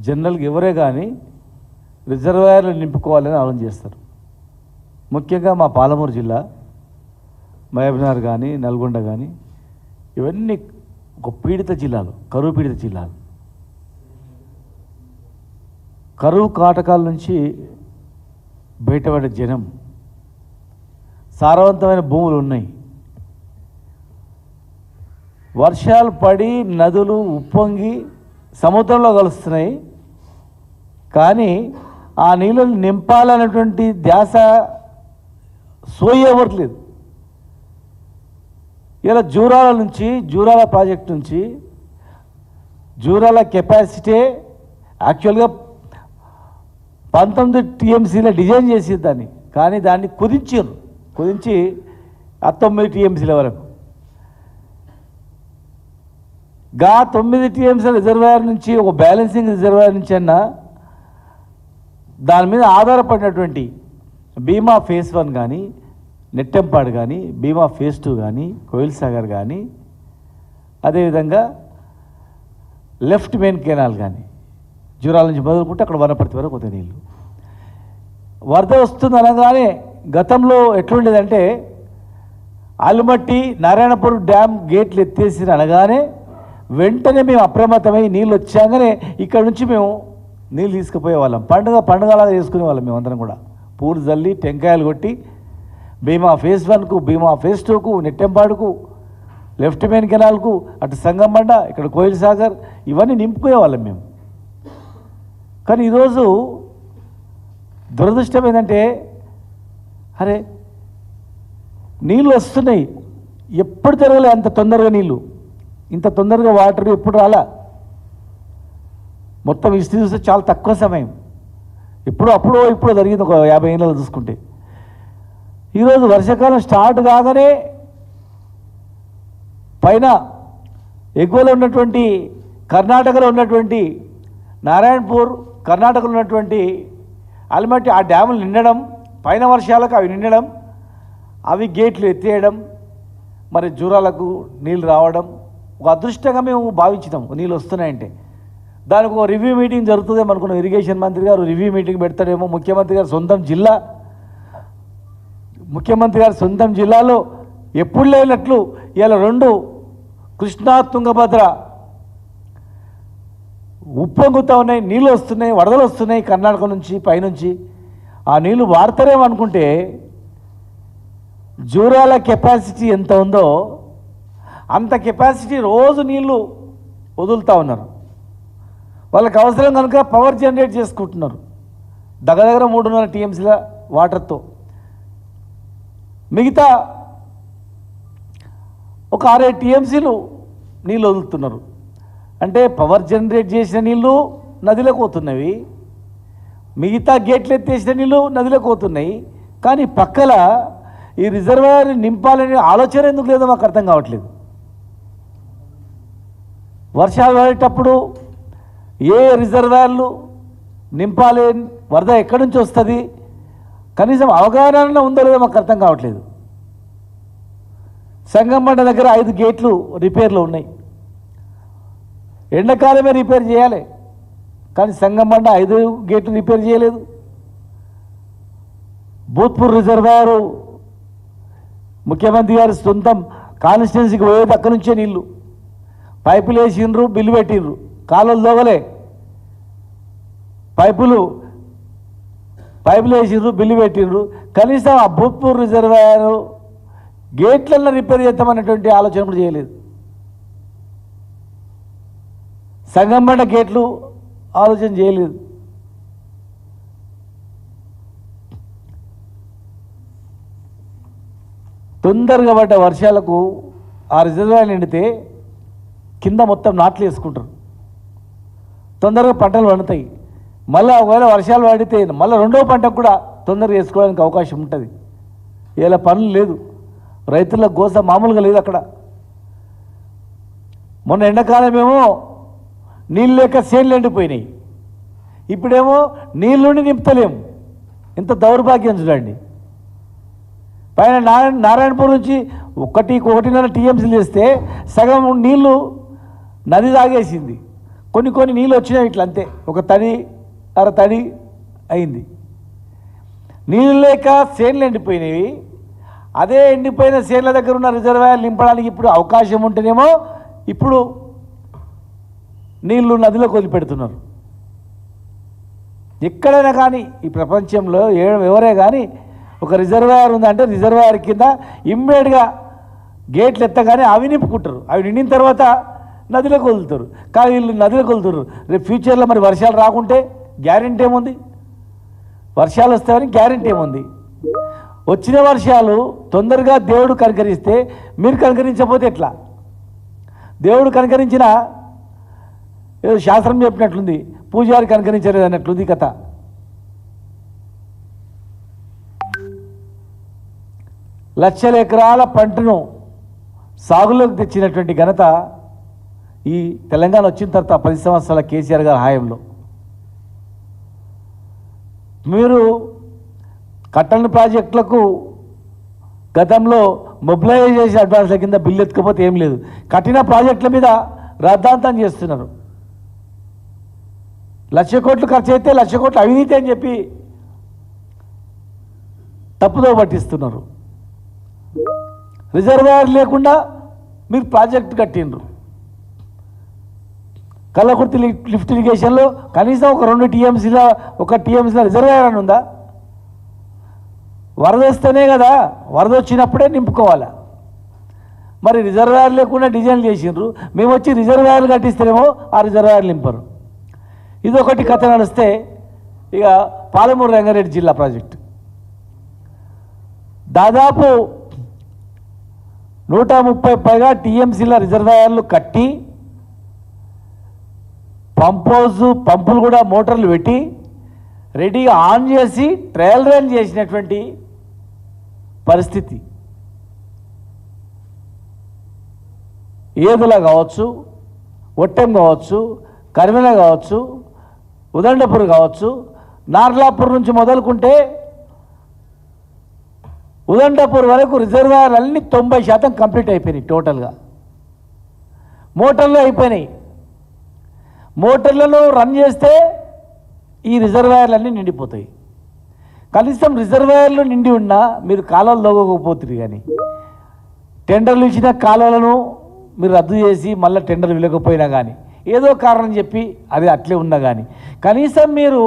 జనరల్గా ఎవరే కానీ రిజర్వాయర్లు నింపుకోవాలని ఆలోచన చేస్తారు. ముఖ్యంగా మా పాలమూరు జిల్లా, మహబూబ్నగర్ కానీ, నల్గొండ కానీ ఇవన్నీ ఒక పీడిత జిల్లాలు, కరువు పీడిత జిల్లాలు. కరువు కాటకాల నుంచి బయటపడే జనం, సారవంతమైన భూములు ఉన్నాయి, వర్షాలు పడి నదులు ఉప్పొంగి సముద్రంలో కలుస్తున్నాయి, కానీ ఆ నీళ్ళని నింపాలనేటువంటి ధ్యాస సోయవట్లేదు. ఇలా జూరాల ప్రాజెక్ట్ నుంచి జూరాల కెపాసిటీ యాక్చువల్గా 19 TMCలో డిజైన్ చేసి దాన్ని, కానీ దాన్ని కుదించి 9 TMCల వరకు. 9 TMC రిజర్వాయర్ నుంచి, ఒక బ్యాలెన్సింగ్ రిజర్వాయర్ నుంచి అన్నా దాని మీద ఆధారపడినటువంటి భీమా ఫేజ్ 1 కానీ, నెట్టెంపాడు కానీ, భీమా ఫేజ్ 2 కానీ, కోయిల్ సాగర్ కానీ, అదేవిధంగా లెఫ్ట్ మెయిన్ కెనాల్ కానీ, జూరాల నుంచి మొదలుకుంటే అక్కడ వనపర్తి వరకు పోతే నీళ్ళు. వరద వస్తుంది అనగానే గతంలో ఎట్లుండేదంటే ఆలుమట్టి నారాయణపూర్ డ్యామ్ గేట్లు ఎత్తేసి అనగానే వెంటనే మేము అప్రమత్తమై నీళ్ళు వచ్చాగానే ఇక్కడ నుంచి మేము నీళ్ళు తీసుకుపోయేవాళ్ళం. పండుగలాగా చేసుకునేవాళ్ళం మేమందరం కూడా. పూలు జల్లి టెంకాయలు కొట్టి భీమా ఫేజ్ 1కు, భీమా ఫేజ్ 2కు, నెట్టెంపాడుకు, లెఫ్ట్ మెయిన్ కెనాల్కు, అటు సంగమండ, ఇక్కడ కోయిల్ సాగర్, ఇవన్నీ నింపుకునేవాళ్ళం మేము. కానీ ఈరోజు దురదృష్టం ఏంటంటే, అరే నీళ్ళు వస్తున్నాయి, ఎప్పుడు జరగలే అంత తొందరగా నీళ్ళు, ఇంత తొందరగా వాటర్ ఎప్పుడు రాలా. మొత్తం హిస్టరీ చూస్తే చాలా తక్కువ సమయం, ఇప్పుడు జరిగింది ఒక 50 ఏళ్ళలో చూసుకుంటే. ఈరోజు వర్షాకాలం స్టార్ట్ కాగానే పైన ఎగువలో ఉన్నటువంటి కర్ణాటకలో ఉన్నటువంటి నారాయణపూర్, కర్ణాటకలో ఉన్నటువంటి ఆల్మట్టి ఆ డ్యాములు నిండడం, పైన వర్షాలకు అవి నిండడం, అవి గేట్లు ఎత్తేయడం, మరి జూరాలకు నీళ్ళు రావడం ఒక అదృష్టంగా మేము భావించినాం. నీళ్ళు వస్తున్నాయంటే దానికి ఒక రివ్యూ మీటింగ్ జరుగుతుందేమో అనుకున్నాం. ఇరిగేషన్ మంత్రి గారు రివ్యూ మీటింగ్ పెడతాడేమో. ముఖ్యమంత్రి గారు సొంతం జిల్లాలో ఎప్పుడు లేనట్లు ఇలా 2 కృష్ణా తుంగభద్ర ఉప్పొంగుతూ ఉన్నాయి, నీళ్ళు వస్తున్నాయి, వరదలు వస్తున్నాయి కర్ణాటక నుంచి పైనుంచి. ఆ నీళ్ళు వాడతారేమో అనుకుంటే జూరాల కెపాసిటీ ఎంత ఉందో అంత కెపాసిటీ రోజు నీళ్ళు వదులుతూ ఉన్నారు. వాళ్ళకి అవసరం కనుక పవర్ జనరేట్ చేసుకుంటున్నారు దగ్గర 3.5 TMCల వాటర్తో. మిగతా ఒక 6-7 TMCలు నీళ్ళు వదులుతున్నారు. అంటే పవర్ జనరేట్ చేసిన నీళ్ళు నదిలోకి పోతున్నవి, మిగతా గేట్లు ఎత్తేసిన నీళ్ళు నదిలోకి పోతున్నాయి. కానీ పక్కల ఈ రిజర్వాయర్ నింపాలనే ఆలోచన ఎందుకు లేదో మాకు అర్థం కావట్లేదు. వర్షాలు పడేటప్పుడు ఏ రిజర్వాయర్లు నింపాలి, వరద ఎక్కడి నుంచి వస్తుంది, కనీసం అవగాహన ఉందో లేదో మాకు అర్థం కావట్లేదు. సంగమండ దగ్గర 5 గేట్లు రిపేర్లు ఉన్నాయి. ఎండాకాలమే రిపేర్ చేయాలి, కానీ సంగమండ 5 గేట్లు రిపేర్ చేయలేదు. భూత్పూర్ రిజర్వాయరు ముఖ్యమంత్రి గారి సొంతం కాన్స్టిట్యున్సీకి పోయేది అక్కడి నుంచే నీళ్ళు. పైపులు వేసిండ్రు, బిల్లు పెట్టిండ్రు, కాలువలు దోగలే, పైపులు వేసిండ్రు, బిల్లు పెట్టిండ్రు. కనీసం ఆ భూత్పూర్ రిజర్వాయరు గేట్లలో రిపేర్ చేద్దామనేటువంటి ఆలోచన కూడా చేయలేదు. సంగమండ గేట్లు ఆలోచన చేయలేదు. తొందరగా పడ్డ వర్షాలకు ఆ రిజర్వాయర్ నిండితే కింద మొత్తం నాట్లు వేసుకుంటారు, తొందరగా పంటలు పండుతాయి. మళ్ళీ ఒకవేళ వర్షాలు పడితే మళ్ళీ 2వ పంటకు కూడా తొందరగా వేసుకోవడానికి అవకాశం ఉంటుంది. ఇలా పనులు లేదు, రైతుల గోస మామూలుగా లేదు అక్కడ. మొన్న ఎండాకాలమేమో నీళ్ళు లేక చేనులు ఎండిపోయినాయి, ఇప్పుడేమో నీళ్ళుండి నింపుతలేము. ఇంత దౌర్భాగ్యం చూడండి. పైన నారాయణపూర్ నుంచి 1.5 TMCలు చేస్తే సగం నీళ్ళు నది తాగేసింది. కొన్ని నీళ్ళు వచ్చినాయి ఇట్లా అంతే, ఒక తడి అర తడి అయింది. నీళ్ళు లేక చేన్లు ఎండిపోయినవి. అదే ఎండిపోయిన చేన్ల దగ్గర ఉన్న రిజర్వాయర్ నింపడానికి ఇప్పుడు అవకాశం ఉంటేనేమో ఇప్పుడు నీళ్లు నదిలో వదిలిపెడుతున్నారు. ఎక్కడైనా కానీ ఈ ప్రపంచంలో ఎవరే కానీ ఒక రిజర్వాయర్ ఉందంటే రిజర్వాయర్ కింద ఇమ్మీడియట్గా గేట్లు ఎత్తగానే అవి నింపుకుంటారు. అవి నిండిన తర్వాత నదిలోకి వదులుతారు. కానీ వీళ్ళు నదిలోకి వదులుతారు. రేపు ఫ్యూచర్లో మరి వర్షాలు రాకుంటే గ్యారెంటీ ఏముంది? వర్షాలు వస్తాయని గ్యారెంటీ ఏముంది? వచ్చిన వర్షాలు తొందరగా దేవుడు కనికరిస్తే మీరు కనికరించకపోతే ఎట్లా? దేవుడు కనికరించిన ఏదో శాస్త్రం చెప్పినట్లుంది, పూజారి కనికరించలేదు అన్నట్లుంది కథ. లక్షల ఎకరాల పంటను సాగులోకి తెచ్చినటువంటి ఘనత ఈ తెలంగాణ వచ్చిన తర్వాత 10 సంవత్సరాల కేసీఆర్ గారి హయాంలో. మీరు కట్టని ప్రాజెక్టులకు గతంలో మొబిలైజేషన్ అడ్వాన్స్ల కింద బిల్లు ఎత్తుకపోతే ఏం లేదు. కట్టిన ప్రాజెక్టుల మీద రాద్ధాంతం చేస్తున్నారు. 1,00,000 కోట్లు ఖర్చు అయితే 1,00,000 కోట్లు అవినీతి అని చెప్పి తప్పుదో పట్టిస్తున్నారు. రిజర్వాయర్ లేకుండా మీరు ప్రాజెక్టు కట్టిండ్రు. కల్లకుర్తి లిఫ్ట్ ఇరిగేషన్లో కనీసం ఒక 2 టీఎంసీల 1 టీఎంసీల రిజర్వాయర్ అని ఉందా? వరద వస్తేనే కదా, వరద వచ్చినప్పుడే నింపుకోవాలా. మరి రిజర్వాయర్ లేకుండా డిజైన్ చేసిండ్రు. మేము వచ్చి రిజర్వాయర్లు కట్టిస్తేనేమో ఆ రిజర్వాయర్ నింపరు. ఇదొకటి కథ నడిస్తే ఇక పాలమూరు రంగారెడ్డి జిల్లా ప్రాజెక్టు దాదాపు 130 పైగా టీఎంసీల రిజర్వాయర్లు కట్టి పంపులు కూడా మోటార్లు పెట్టి రెడీగా ఆన్ చేసి ట్రయల్ రన్ చేసినటువంటి పరిస్థితి. ఏదుల కావచ్చు, ఒట్టెం కావచ్చు, కరిమెల కావచ్చు, ఉదండపూర్ కావచ్చు, నార్లాపూర్ నుంచి మొదలుకుంటే ఉదండపూర్ వరకు రిజర్వాయర్లు అన్నీ 90% కంప్లీట్ అయిపోయినాయి. టోటల్గా మోటార్లు అయిపోయినాయి. మోటార్లను రన్ చేస్తే ఈ రిజర్వాయర్లన్నీ నిండిపోతాయి. కనీసం రిజర్వాయర్లు నిండి ఉన్నా మీరు కాలువలు లోగకపోతుంది. కానీ టెండర్లు ఇచ్చిన కాలువలను మీరు రద్దు చేసి మళ్ళీ టెండర్ ఇవ్వకపోయినా కానీ ఏదో కారణం చెప్పి అది అట్లే ఉన్నా కానీ కనీసం మీరు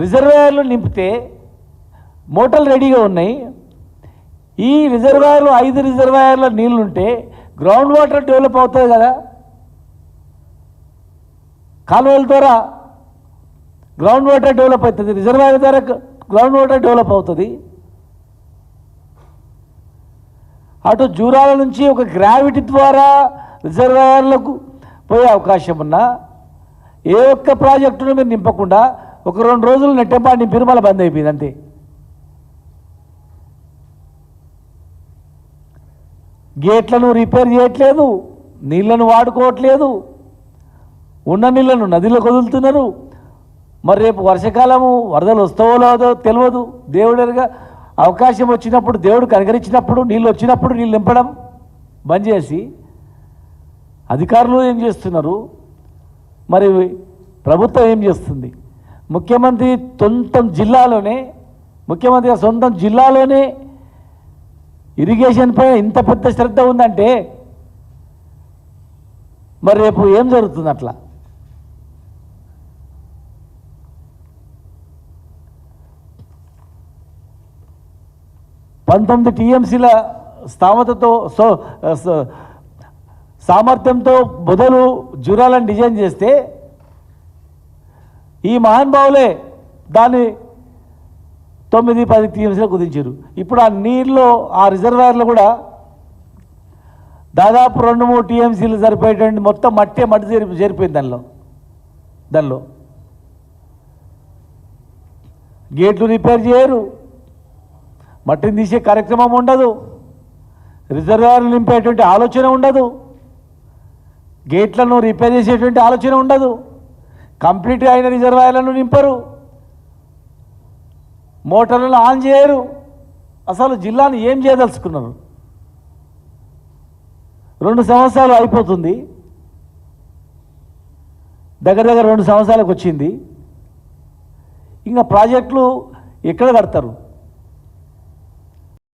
రిజర్వాయర్లు నింపితే మోటార్లు రెడీగా ఉన్నాయి. ఈ రిజర్వాయర్లు 5 రిజర్వాయర్ల నీళ్లుంటే గ్రౌండ్ వాటర్ డెవలప్ అవుతుంది కదా. కాలువల ద్వారా గ్రౌండ్ వాటర్ డెవలప్ అవుతుంది, రిజర్వాయర్ ద్వారా గ్రౌండ్ వాటర్ డెవలప్ అవుతుంది. అటు జూరాల నుంచి ఒక గ్రావిటీ ద్వారా రిజర్వాయర్లకు పోయే అవకాశం ఉన్నా ఏ ఒక్క ప్రాజెక్టును మీరు నింపకుండా ఒక 2 రోజులు నెట్టెంపాటు నింపిరు, మళ్ళీ బంద్ అయిపోయింది అంతే. గేట్లను రిపేర్ చేయట్లేదు, నీళ్లను వాడుకోవట్లేదు, ఉన్న నీళ్లను నదిలోకి వదులుతున్నారు. మరి రేపు వర్షాకాలము వరదలు వస్తావో లేదో తెలియదు. దేవుడిగా అవకాశం వచ్చినప్పుడు, దేవుడు కనికరించినప్పుడు, నీళ్ళు వచ్చినప్పుడు నీళ్ళు నింపడం బంద్ చేసి అధికారులు ఏం చేస్తున్నారు, మరి ప్రభుత్వం ఏం చేస్తుంది? ముఖ్యమంత్రి సొంతం జిల్లాలోనే ఇరిగేషన్ పైన ఇంత పెద్ద శ్రద్ధ ఉందంటే మరి రేపు ఏం జరుగుతుంది? అట్లా పంతొమ్మిది టీఎంసీల స్థామతతో సామర్థ్యంతో బదులు జూరాలను డిజైన్ చేస్తే ఈ మహానుభావులే దాన్ని 9-10 టీఎంసీలు కుదించారు. ఇప్పుడు ఆ నీళ్ళు ఆ రిజర్వాయర్లు కూడా దాదాపు 2-3 టీఎంసీలు సరిపోయేటువంటి మొత్తం మట్టి చేరిపోయింది. దానిలో గేట్లు రిపేర్ చేయరు, మట్టిని తీసే కార్యక్రమం ఉండదు, రిజర్వాయర్లు నింపేటువంటి ఆలోచన ఉండదు, గేట్లను రిపేర్ చేసేటువంటి ఆలోచన ఉండదు, కంప్లీట్గా అయిన రిజర్వాయర్లను నింపరు, మోటార్లను ఆన్ చేయరు. అసలు జిల్లాను ఏం చేయదలుచుకున్నారు? 2 సంవత్సరాలు అయిపోతుంది. దగ్గర దగ్గర 2 సంవత్సరాలకు వచ్చింది. ఇంకా ప్రాజెక్టులు ఎక్కడ కడతారు?